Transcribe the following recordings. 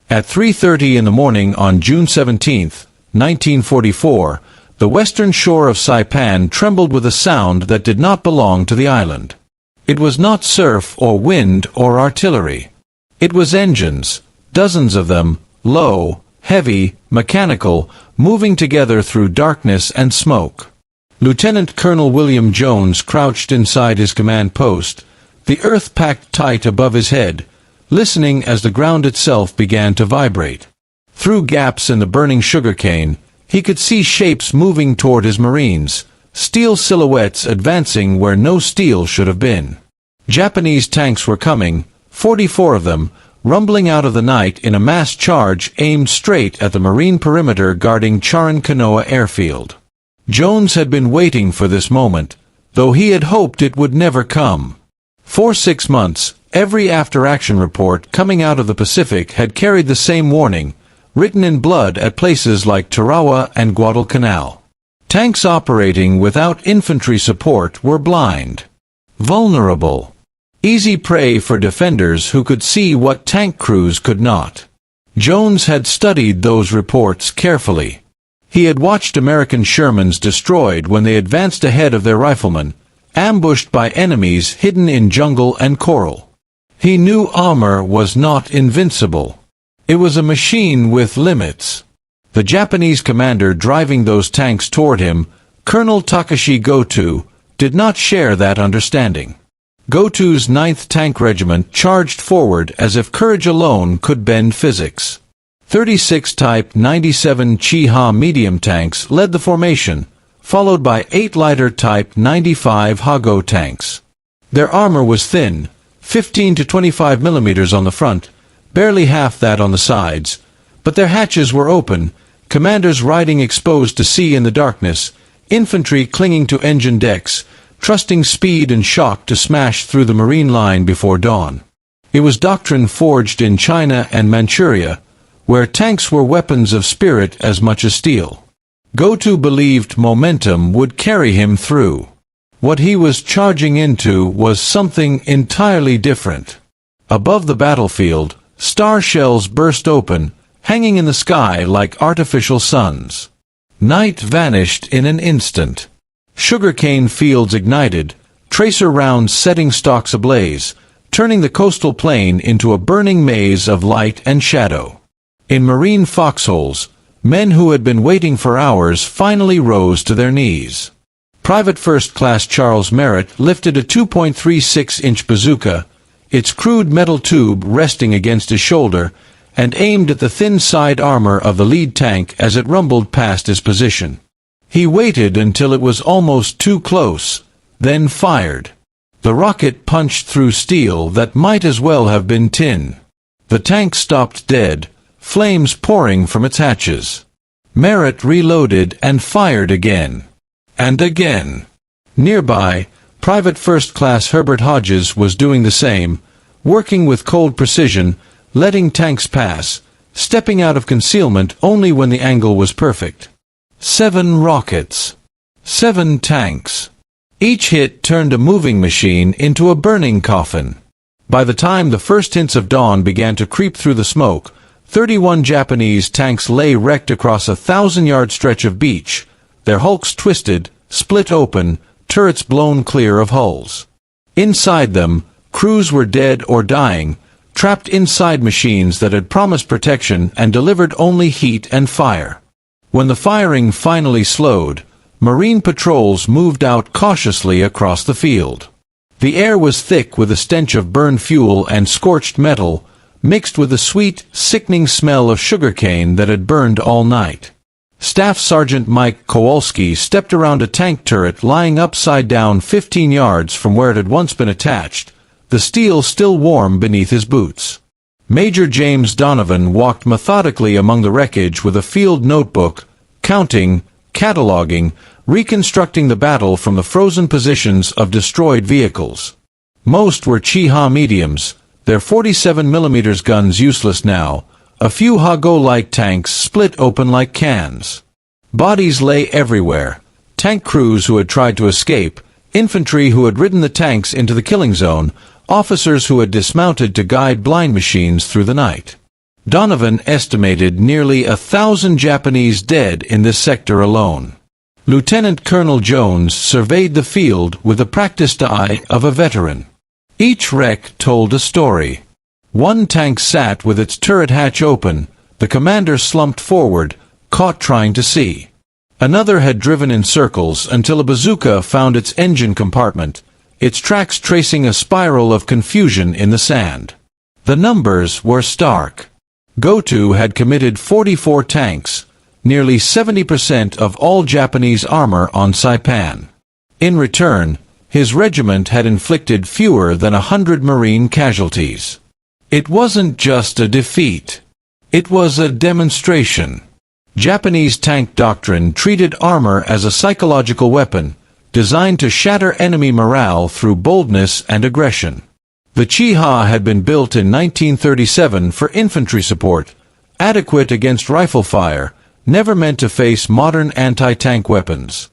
At 3:30 in the morning on June 17, 1944, the western shore of Saipan trembled with a sound that did not belong to the island. It was not surf or wind or artillery. It was engines, dozens of them, low, heavy, mechanical, moving together through darkness and smoke. Lieutenant Colonel William Jones crouched inside his command post, the earth packed tight above his head, listening as the ground itself began to vibrate. Through gaps in the burning sugarcane, he could see shapes moving toward his Marines, steel silhouettes advancing where no steel should have been. Japanese tanks were coming, 44 of them, rumbling out of the night in a mass charge aimed straight at the Marine perimeter guarding Charan-Kanoa airfield. Jones had been waiting for this moment, though he had hoped it would never come. For 6 months, every after-action report coming out of the Pacific had carried the same warning, written in blood at places like Tarawa and Guadalcanal. Tanks operating without infantry support were blind, vulnerable, easy prey for defenders who could see what tank crews could not. Jones had studied those reports carefully. He had watched American Shermans destroyed when they advanced ahead of their riflemen, ambushed by enemies hidden in jungle and coral. He knew armor was not invincible. It was a machine with limits. The Japanese commander driving those tanks toward him, Colonel Takashi Goto, did not share that understanding. Goto's 9th Tank Regiment charged forward as if courage alone could bend physics. 36 Type 97 Chiha medium tanks led the formation, followed by 8 lighter Type 95 Hago tanks. Their armor was thin, 15 to 25 millimeters on the front, barely half that on the sides, but their hatches were open, commanders riding exposed to sea in the darkness, infantry clinging to engine decks, trusting speed and shock to smash through the Marine line before dawn. It was doctrine forged in China and Manchuria, where tanks were weapons of spirit as much as steel. Goto believed momentum would carry him through. What he was charging into was something entirely different. Above the battlefield, star shells burst open, hanging in the sky like artificial suns. Night vanished in an instant. Sugarcane fields ignited, tracer rounds setting stalks ablaze, turning the coastal plain into a burning maze of light and shadow. In marine foxholes, men who had been waiting for hours finally rose to their knees. Private First Class Charles Merritt lifted a 2.36-inch bazooka, its crude metal tube resting against his shoulder, and aimed at the thin side armor of the lead tank as it rumbled past his position. He waited until it was almost too close, then fired. The rocket punched through steel that might as well have been tin. The tank stopped dead, flames pouring from its hatches. Merritt reloaded and fired again. And again. Nearby, Private First Class Herbert Hodges was doing the same, working with cold precision, letting tanks pass, stepping out of concealment only when the angle was perfect. 7 rockets. 7 tanks. Each hit turned a moving machine into a burning coffin. By the time the first hints of dawn began to creep through the smoke, 31 Japanese tanks lay wrecked across a 1,000-yard stretch of beach, their hulks twisted, split open, turrets blown clear of hulls. Inside them, crews were dead or dying, trapped inside machines that had promised protection and delivered only heat and fire. When the firing finally slowed, Marine patrols moved out cautiously across the field. The air was thick with the stench of burned fuel and scorched metal, mixed with the sweet, sickening smell of sugarcane that had burned all night. Staff Sergeant Mike Kowalski stepped around a tank turret lying upside down 15 yards from where it had once been attached, the steel still warm beneath his boots. Major James Donovan walked methodically among the wreckage with a field notebook, counting, cataloging, reconstructing the battle from the frozen positions of destroyed vehicles. Most were Chiha mediums, their 47mm guns useless now, a few Hago-like tanks split open like cans. Bodies lay everywhere, tank crews who had tried to escape, infantry who had ridden the tanks into the killing zone, officers who had dismounted to guide blind machines through the night. Donovan estimated nearly 1,000 Japanese dead in this sector alone. Lieutenant Colonel Jones surveyed the field with the practiced eye of a veteran. Each wreck told a story. One tank sat with its turret hatch open, the commander slumped forward, caught trying to see. Another had driven in circles until a bazooka found its engine compartment, its tracks tracing a spiral of confusion in the sand. The numbers were stark. Goto had committed 44 tanks, nearly 70% of all Japanese armor on Saipan. In return, his regiment had inflicted fewer than 100 Marine casualties. It wasn't just a defeat. It was a demonstration. Japanese tank doctrine treated armor as a psychological weapon, designed to shatter enemy morale through boldness and aggression. The Chiha had been built in 1937 for infantry support, adequate against rifle fire, never meant to face modern anti-tank weapons.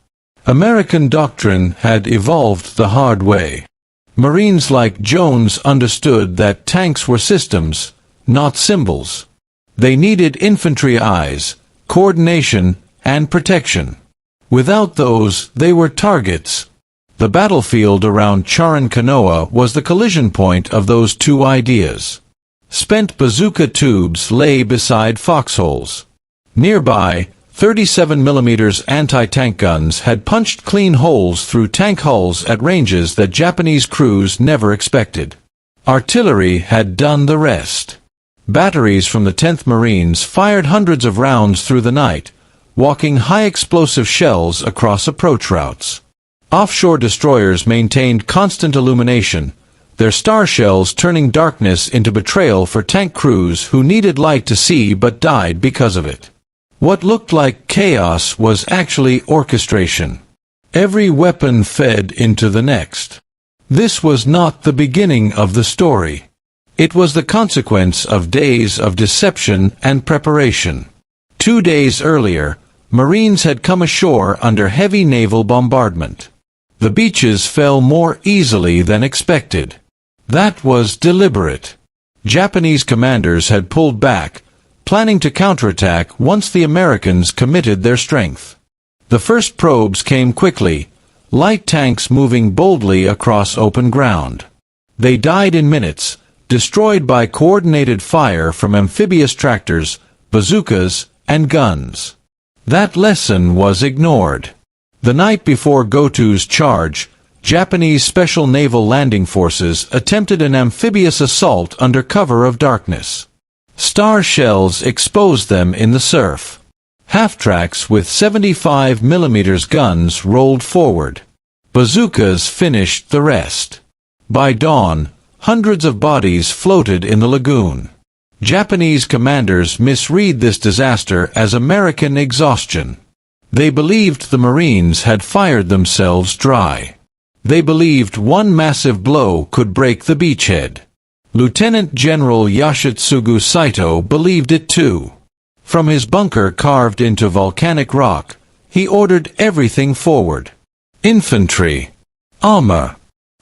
American doctrine had evolved the hard way. Marines like Jones understood that tanks were systems, not symbols. They needed infantry eyes, coordination, and protection. Without those, they were targets. The battlefield around Charan-Kanoa was the collision point of those two ideas. Spent bazooka tubes lay beside foxholes. Nearby, 37mm anti-tank guns had punched clean holes through tank hulls at ranges that Japanese crews never expected. Artillery had done the rest. Batteries from the 10th Marines fired hundreds of rounds through the night, walking high-explosive shells across approach routes. Offshore destroyers maintained constant illumination, their star shells turning darkness into betrayal for tank crews who needed light to see but died because of it. What looked like chaos was actually orchestration. Every weapon fed into the next. This was not the beginning of the story. It was the consequence of days of deception and preparation. 2 days earlier, Marines had come ashore under heavy naval bombardment. The beaches fell more easily than expected. That was deliberate. Japanese commanders had pulled back, planning to counterattack once the Americans committed their strength. The first probes came quickly, light tanks moving boldly across open ground. They died in minutes, destroyed by coordinated fire from amphibious tractors, bazookas, and guns. That lesson was ignored. The night before Goto's charge, Japanese Special Naval Landing Forces attempted an amphibious assault under cover of darkness. Star shells exposed them in the surf. Half-tracks with 75mm guns rolled forward. Bazookas finished the rest. By dawn, hundreds of bodies floated in the lagoon. Japanese commanders misread this disaster as American exhaustion. They believed the Marines had fired themselves dry. They believed one massive blow could break the beachhead. Lieutenant General Yoshitsugu Saito believed it too. From his bunker carved into volcanic rock, he ordered everything forward. Infantry. Armor.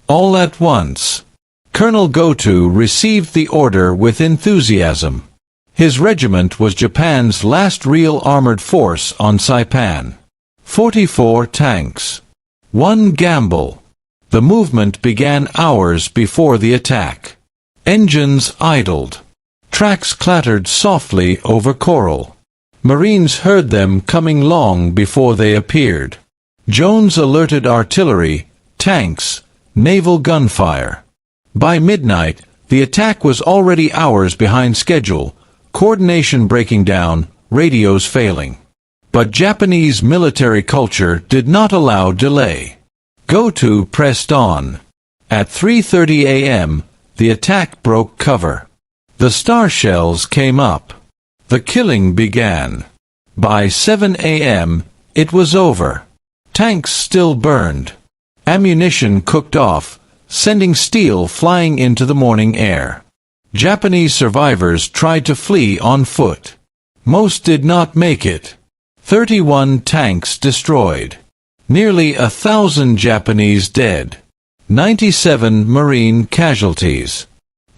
All at once. Colonel Goto received the order with enthusiasm. His regiment was Japan's last real armored force on Saipan. 44 tanks. One gamble. The movement began hours before the attack. Engines idled. Tracks clattered softly over coral. Marines heard them coming long before they appeared. Jones alerted artillery, tanks, naval gunfire. By midnight, the attack was already hours behind schedule, coordination breaking down, radios failing. But Japanese military culture did not allow delay. Goto pressed on. At 3:30 a.m., the attack broke cover. The star shells came up. The killing began. By 7 a.m., it was over. Tanks still burned. Ammunition cooked off, sending steel flying into the morning air. Japanese survivors tried to flee on foot. Most did not make it. 31 tanks destroyed. Nearly 1,000 Japanese dead. 97 Marine casualties.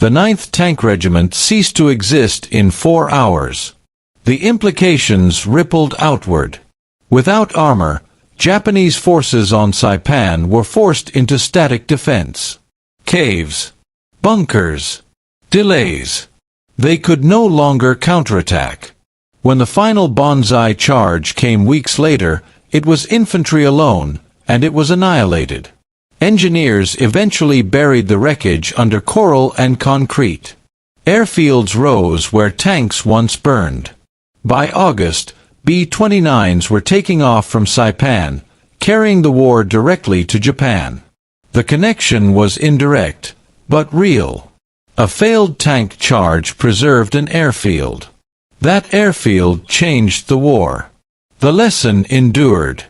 The 9th Tank Regiment ceased to exist in 4 hours. The implications rippled outward. Without armor, Japanese forces on Saipan were forced into static defense. Caves, bunkers, delays. They could no longer counterattack. When the final banzai charge came weeks later, it was infantry alone, and it was annihilated. Engineers eventually buried the wreckage under coral and concrete. Airfields rose where tanks once burned. By August, B-29s were taking off from Saipan, carrying the war directly to Japan. The connection was indirect, but real. A failed tank charge preserved an airfield. That airfield changed the war. The lesson endured.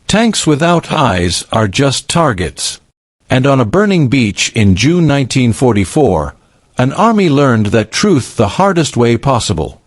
Tanks without eyes are just targets. And on a burning beach in June 1944, an army learned that truth the hardest way possible.